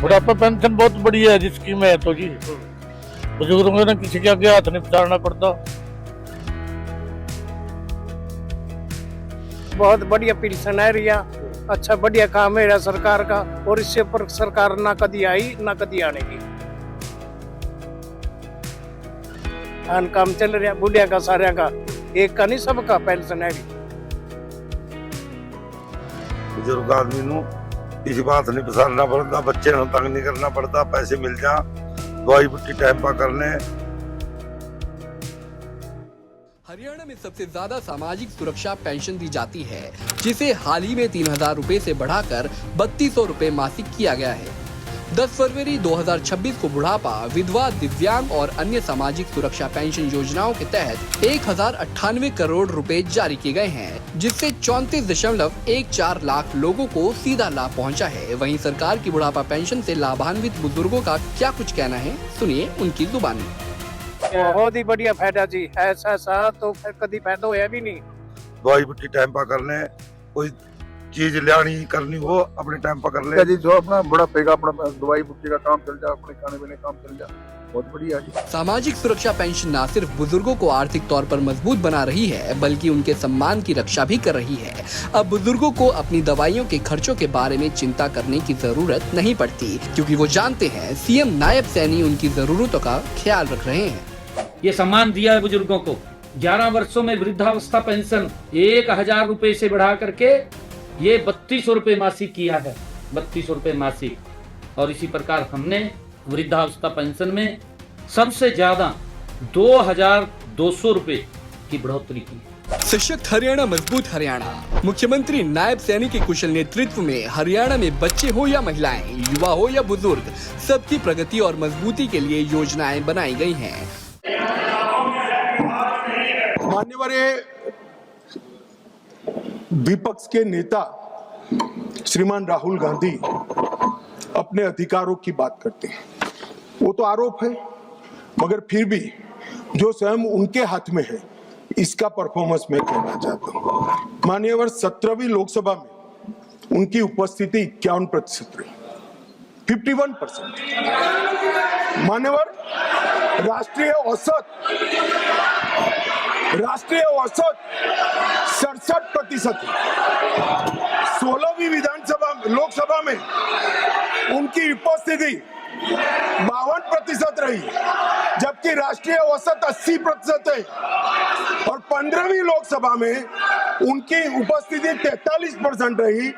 बुढ़ापा पेंशन बहुत बढ़िया है जी, स्कीम है तो जी बुजुर्गों को ना किसी के आगे हाथ नहीं पसारना पड़ता। बहुत बढ़िया पेंशन है रिया, अच्छा बढ़िया काम है सरकार का, और इससे पर सरकार ना कभी आई ना कभी आने की। काम चल रहा बुढ़िया का सारे का, एक का नहीं सबका पेंशन है। बुजुर्ग आदमी नू किसी बात नहीं पसारना पड़ता, बच्चे ਨੂੰ तंग नहीं करना पड़ता, पैसे मिल जा, दवाई बुट्टी टाइम पर करने। हरियाणा में सबसे ज्यादा सामाजिक सुरक्षा पेंशन दी जाती है, जिसे हाल ही में 3000 रुपए से बढ़ाकर 3200 रुपए मासिक किया गया है। 10 फरवरी 2026 को बुढ़ापा, विधवा, दिव्यांग और अन्य सामाजिक सुरक्षा पेंशन योजनाओं के तहत 1098 करोड़ रुपए जारी किए गए हैं, जिससे 34.14 लाख लोगों को सीधा लाभ पहुंचा है। वहीं सरकार की बुढ़ापा पेंशन से लाभान्वित बुजुर्गों का क्या कुछ कहना है, सुनिए उनकी जुबानी। बहुत ही बढ़िया फायदा जी, ऐसा तो फिर कभी फायदा होया भी नहीं। दवाई बुट्टी टाइम पर करने, कोई चीज लानी करनी हो अपने टाइम पर कर ले जी, जो अपना बुढ़ापे का अपना दवाई बुट्टी का काम चल जाए, अपने खाने पीने का काम चल जाए, बहुत बढ़िया जी। सामाजिक सुरक्षा पेंशन न सिर्फ बुजुर्गों को आर्थिक तौर पर मजबूत बना रही है, बल्कि उनके सम्मान की रक्षा भी कर रही है। अब बुजुर्गों को अपनी दवाइयों के खर्चों के बारे में चिंता करने की जरूरत नहीं पड़ती, क्योंकि वो जानते हैं सीएम नायब सैनी उनकी जरूरतों का ख्याल रख रहे हैं। ये सम्मान दिया है बुजुर्गों को। 11 वर्षों में वृद्धावस्था पेंशन 1000 रुपए से बढ़ा करके ये 3200 रुपए मासिक किया है, 3200 रुपए मासिक। और इसी प्रकार हमने वृद्धावस्था पेंशन में सबसे ज्यादा 2200 रुपए की बढ़ोतरी की। सशक्त हरियाणा, मजबूत हरियाणा। मुख्यमंत्री नायब सैनी के कुशल नेतृत्व में हरियाणा में बच्चे हो या महिलाएं, युवा हो या बुजुर्ग, सबकी प्रगति और मजबूती के लिए योजनाएं बनाई गई हैं। मान्यवर विपक्ष के नेता श्रीमान राहुल गांधी अपने अधिकारों की बात करते हैं, वो तो आरोप है, मगर फिर भी जो स्वयं उनके हाथ में है इसका परफॉर्मेंस मैं कहना चाहता हूं। मान्यवर 17वीं लोकसभा में उनकी उपस्थिति 51% रही, 51%। मान्यवर राष्ट्रीय औसत 67%। 16वीं विधानसभा लोकसभा में उनकी उपस्थिति 52% रही, जबकि राष्ट्रीय औसत 80% है। और 15वीं लोकसभा में उनकी उपस्थिति 43% रही,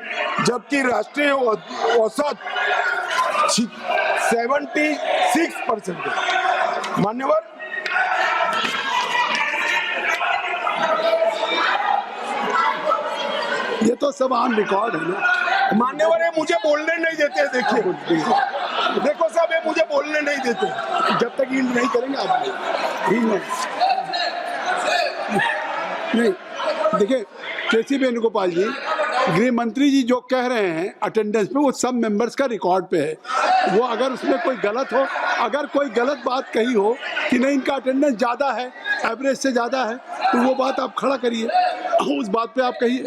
जबकि राष्ट्रीय औसत 76% है। मान्यवर ये तो सब ऑन रिकॉर्ड है ना। मान्यवर मुझे बोलने नहीं देते, देखिए देखो साहब, ये मुझे बोलने नहीं देते जब तक इन नहीं करेंगे आप नहीं। देखिए केसी वेणुगोपाल जी, गृह मंत्री जी जो कह रहे हैं अटेंडेंस पे, वो सब मेंबर्स का रिकॉर्ड पे है। वो अगर उसमें कोई गलत हो, अगर कोई गलत बात कही हो कि नहीं इनका अटेंडेंस ज़्यादा है, एवरेज से ज़्यादा है, तो वो बात आप खड़ा करिए, उस बात पे आप कहिए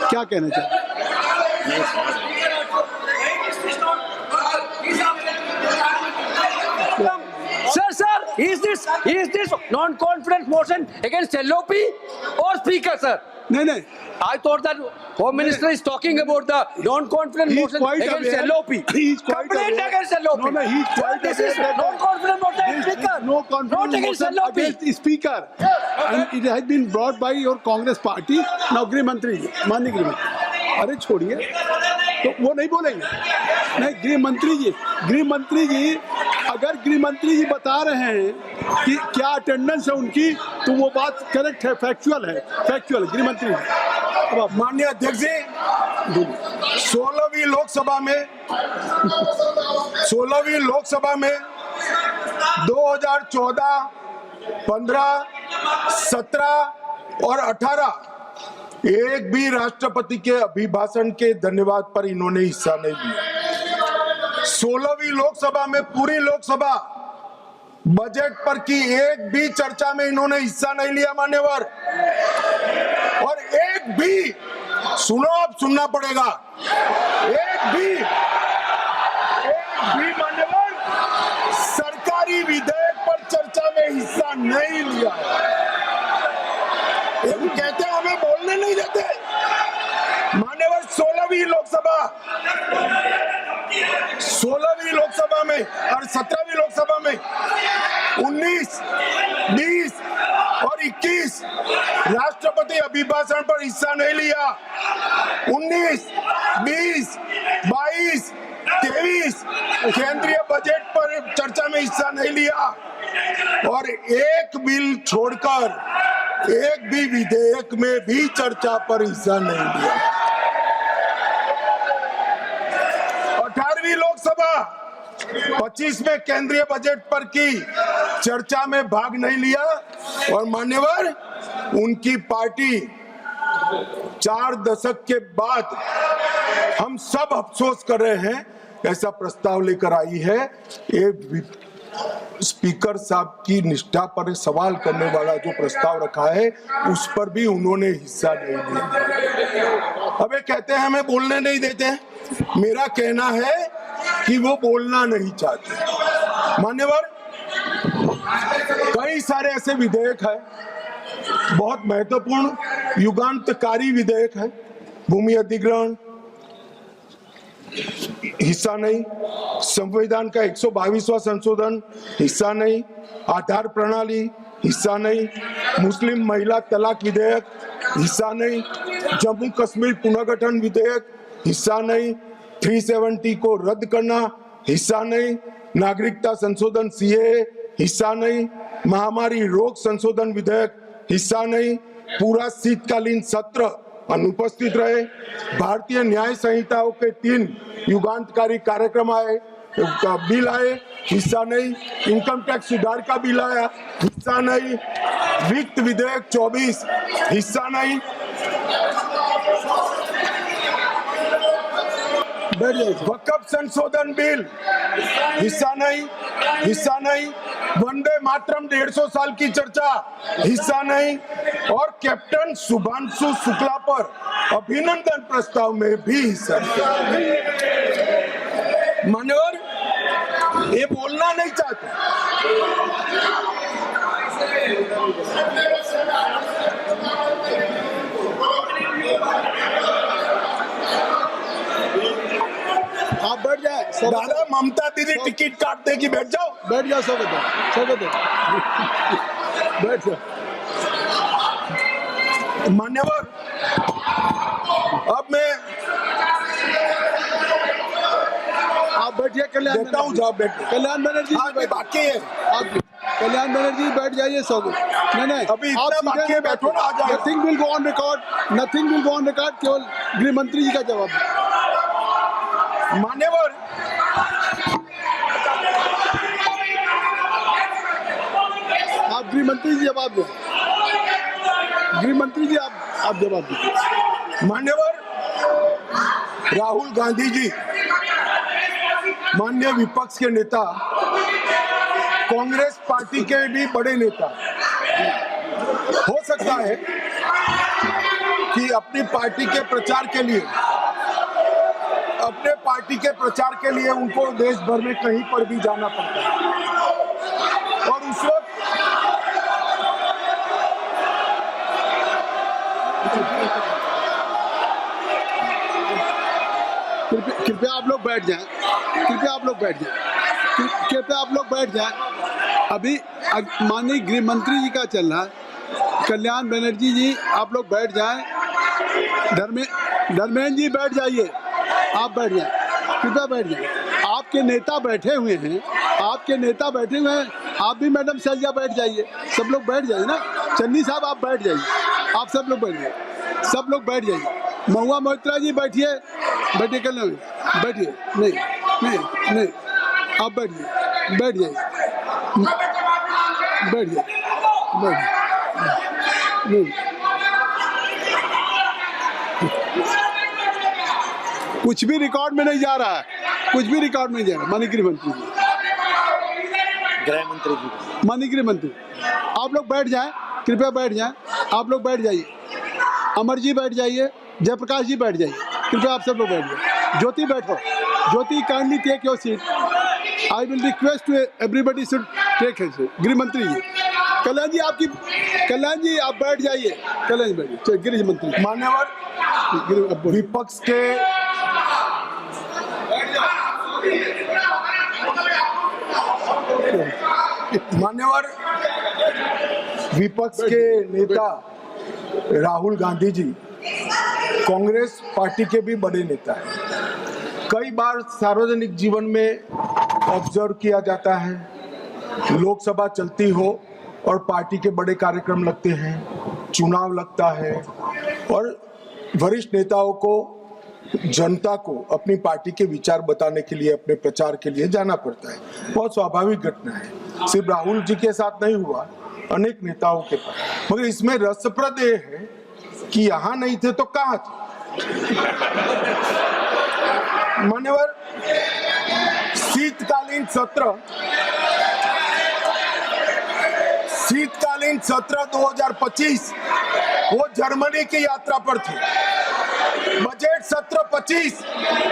क्या कहना चाहते हैं। Sir, is this non-confidence motion against LOP or Speaker, sir? नहीं, I thought that Home Minister is talking about the non-confidence motion against LOP. He's quite Complaint aware. against LOP. No, he's quite This aware is that non-confidence motion against Speaker. No confidence Not against motion LOP. against the Speaker. And it has been brought by your Congress party. Now गृह मंत्री जी, माननीय गृह मंत्री, अरे छोड़िए, तो वो नहीं बोलेंगे। नहीं, गृह मंत्री जी अगर गृह मंत्री जी बता रहे हैं कि क्या अटेंडेंस है उनकी, तो वो बात करेक्ट है, फैक्चुअल गृह मंत्री जी। माननीय अध्यक्ष जी, 16वीं लोकसभा में 2014, 15, 17 और 18 एक भी राष्ट्रपति के अभिभाषण के धन्यवाद पर इन्होंने हिस्सा नहीं लिया। 16वीं लोकसभा में पूरी लोकसभा बजट पर की एक भी चर्चा में इन्होंने हिस्सा नहीं लिया मान्यवर। और एक भी, सुनो, अब सुनना पड़ेगा, एक भी नहीं लिया है। ये वो कहते हैं हमें बोलने नहीं देते। मान्यवर 16वीं लोकसभा में और 17वीं लोकसभा में 19, 20 और 21 राष्ट्रपति अभिभाषण पर हिस्सा नहीं लिया। 19, 20, 22, 23 केंद्रीय बजट पर चर्चा में हिस्सा नहीं लिया और एक बिल छोड़कर एक भी विधेयक में भी चर्चा पर हिस्सा नहीं लिया। 18वीं लोकसभा 25 में केंद्रीय बजट पर की चर्चा में भाग नहीं लिया और मान्यवर उनकी पार्टी 4 दशक के बाद हम सब अफसोस कर रहे हैं ऐसा प्रस्ताव लेकर आई है। ये स्पीकर साहब की निष्ठा पर सवाल करने वाला जो प्रस्ताव रखा है उस पर भी उन्होंने हिस्सा नहीं लिया। अब ये कहते हैं हमें बोलने नहीं देते। मेरा कहना है कि वो बोलना नहीं चाहते। मान्यवर कई सारे ऐसे विधेयक है, बहुत महत्वपूर्ण युगांतकारी विधेयक है। भूमि अधिग्रहण हिस्सा नहीं, संविधान का 122वां संशोधन हिस्सा नहीं, आधार प्रणाली हिस्सा नहीं, मुस्लिम महिला तलाक विधेयक हिस्सा नहीं, जम्मू कश्मीर पुनर्गठन विधेयक हिस्सा नहीं, 370 को रद्द करना हिस्सा नहीं, नागरिकता संशोधन सीएए हिस्सा नहीं, महामारी रोग संशोधन विधेयक हिस्सा नहीं, पूरा शीतकालीन सत्र अनुपस्थित रहे, भारतीय न्याय संहिताओं के 3 युगांतकारी कार्यक्रम आए, बिल आए, हिस्सा नहीं, इनकम टैक्स सुधार का बिल आया, हिस्सा नहीं, वित्त विधेयक 24 हिस्सा नहीं, वक्फ संशोधन बिल हिस्सा नहीं, वंदे मातरम 150 साल की चर्चा हिस्सा नहीं और कैप्टन शुभांशु शुक्ला पर अभिनंदन प्रस्ताव में भी हिस्सा नहीं। मान्यवर ये बोलना नहीं चाहते। आप बैठ जाए दादा, ममता दीदी टिकट काट देगी, बैठ जाओ। बैठ जाओ सब बैठ जाओ। मान्यवर अब मैं आप बैठिए। कल्याण देता हूँ जवाब। बैठ कल्याण बनर्जी बाकी है, आप कल्याण बनर्जी बैठ जाइए सब। नहीं अभी इतना बाकी है, बैठो ना, आ जाओ। Nothing will go on record, केवल गृह मंत्री जी का जवाब। मान्यवर आप गृह मंत्री जी जवाब दें। गृह मंत्री जी आप जवाब दें। मान्यवर राहुल गांधी जी माननीय विपक्ष के नेता, कांग्रेस पार्टी के भी बड़े नेता, हो सकता है कि अपनी पार्टी के प्रचार के लिए उनको देश भर में कहीं पर भी जाना पड़ता है और उस वक्त कृपया आप लोग बैठ जाएं। अभी माननीय गृह मंत्री जी का चल रहा है। कल्याण बनर्जी जी आप लोग बैठ जाएं। धर्मेंद्र जी बैठ जाइए। आप बैठ जाएं, कृपया बैठ जाएं। आपके नेता बैठे हुए हैं। आप भी मैडम सैया बैठ जाइए। सब लोग बैठ जाइए ना। चन्नी साहब आप बैठ जाइए। आप सब लोग बैठ जाइए। महुआ मोहित्रा जी बैठिए। कल्याण बैठिए। नहीं आप बैठ जाइए। कुछ भी रिकॉर्ड में नहीं जा रहा है। माननीय गृह मंत्री आप लोग बैठ जाएं, कृपया बैठ जाएं। आप लोग बैठ जाइए। अमर जी बैठ जाइए। जयप्रकाश जी बैठ जाइए। कृपया आप सब लोग बैठ जाइए। ज्योति बैठो। Jyoti kindly take your seat. I will request to everybody should take his seat. गृह मंत्री जी कल्याण जी आप बैठ जाइए। कल्याण जी बैठिए। चलिए, गृह मंत्री मान्यवर विपक्ष के नेता राहुल गांधी जी कांग्रेस पार्टी के भी बड़े नेता हैं। कई बार सार्वजनिक जीवन में ऑब्जर्व किया जाता है, लोकसभा चलती हो और पार्टी के बड़े कार्यक्रम लगते हैं, चुनाव लगता है और वरिष्ठ नेताओं को, जनता को अपनी पार्टी के विचार बताने के लिए, अपने प्रचार के लिए जाना पड़ता है। बहुत स्वाभाविक घटना है, सिर्फ राहुल जी के साथ नहीं हुआ, अनेक नेताओं के पास। मगर इसमें रसप्रद ये है कि यहाँ नहीं थे तो कहाँ थे? मान्यवर, शीतकालीन सत्र 2025 वो जर्मनी की यात्रा पर थे। बजट सत्र 25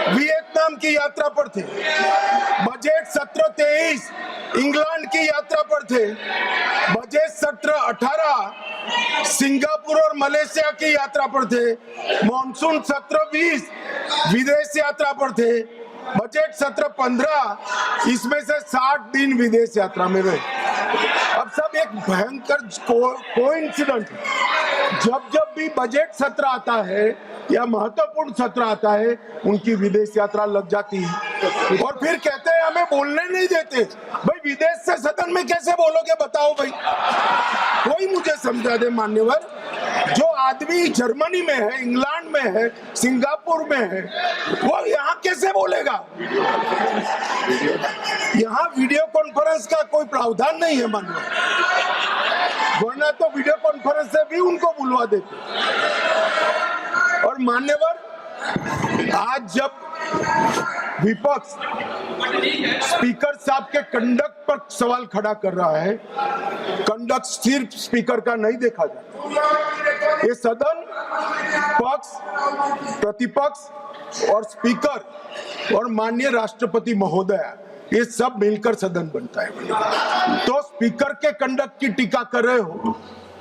वियतनाम की यात्रा पर थे। बजट सत्र 23 इंग्लैंड की यात्रा पर थे। बजट सत्र 18 सिंगापुर और मलेशिया की यात्रा पर थे। मॉनसून सत्र 20 विदेश यात्रा पर थे। बजट सत्र 15 इसमें से 60 दिन विदेश यात्रा में रहे। अब सब एक भयंकर कोइंसिडेंट है। जब भी बजट सत्र आता है या महत्वपूर्ण सत्र आता है, उनकी विदेश यात्रा लग जाती है और फिर कहते हैं हमें बोलने नहीं देते। भाई विदेश से सदन में कैसे बोलोगे बताओ भाई, कोई मुझे समझा दे मान्यवर। जो आदमी जर्मनी में है, इंग्लैंड में है, सिंगापुर में है, वो यहाँ कैसे बोलेगा? यहाँ वीडियो कॉन्फ्रेंस का कोई प्रावधान नहीं है मान्यवर, वरना तो वीडियो कॉन्फ्रेंस से भी उनको बुलवा देते। और मान्यवर, आज जब विपक्ष स्पीकर साहब के कंडक्ट पर सवाल खड़ा कर रहा है, कंडक्ट सिर्फ स्पीकर का नहीं देखा जाता, ये सदन पक्ष, प्रतिपक्ष और स्पीकर और माननीय राष्ट्रपति महोदय, ये सब मिलकर सदन बनता है। तो स्पीकर के कंडक्ट की टीका कर रहे हो